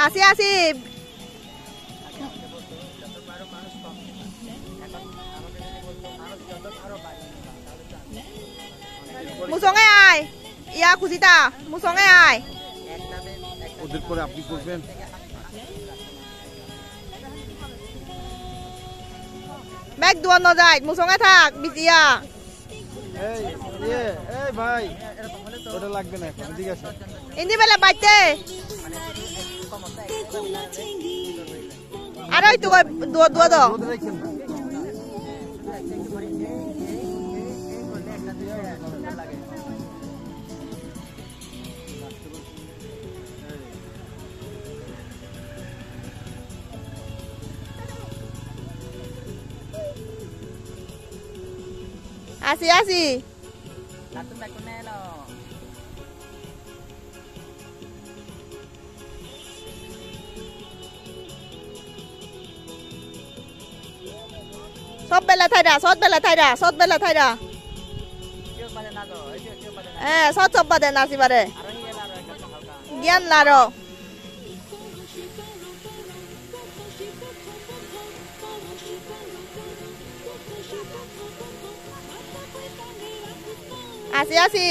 আসি আসি মুসঙ্গে আয় ইয়া খুশিতা মুসঙ্গে আয় ওদের পরে আপনি করবেন ব্যাগ দুয়ার ন যায় মুসঙ্গে থাক বিজিয়া এই ভাই ওটা লাগবে না এখন ঠিক আছে ইন্দি বেলা বাইতে আর ওই তো দুয়া দুয়া দাও আসি আসি সব বেলা থাইরা সব বেলা থাইরা সব বেলা থাইরা হ্যাঁ সব বাদে নাচিবারে জ্ঞান লারো আসি আসি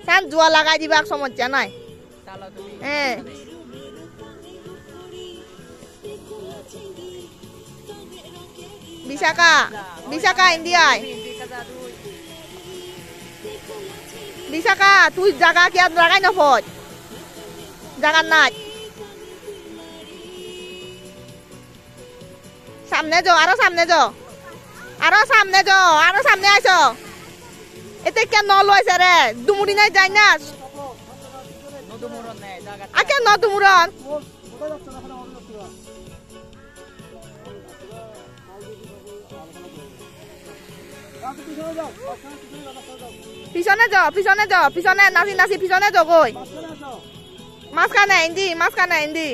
সান জুয়া লাগাই দিবা সমস্যা নাই হ্যাঁ বিশাখা বিশাখা ইন্ডিয়ায় বিশাখা তুই জায়গা কি আর লাগাই না ফজ জায়গার নাচ সামনে যাও আরো সামনে যাও আরো সামনে যাও আরো সামনে আইছো এতে কেন ন লইছে রে দুমুড়ি নাই যাই না আকে ন দুমুরন পিছনে যাও পিছনে যাও পিছনে নাচি নাচি পিছনে যাও কই মাঝখানে ইন্দি মাঝখানে ইন্দি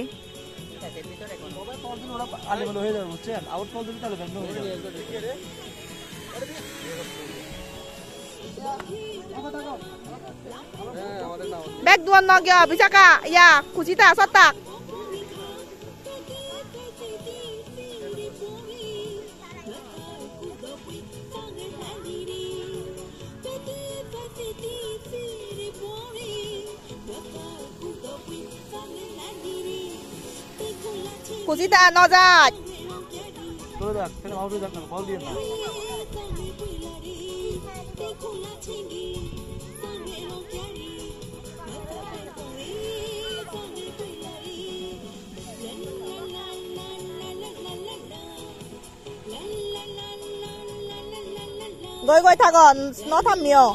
ব্যাগ দুয়ার ন গিয়া বিশাখা ইয়া খুচিতা সত্তাক খুচিতা নজাত গৈ গৈ থাক ন থামিও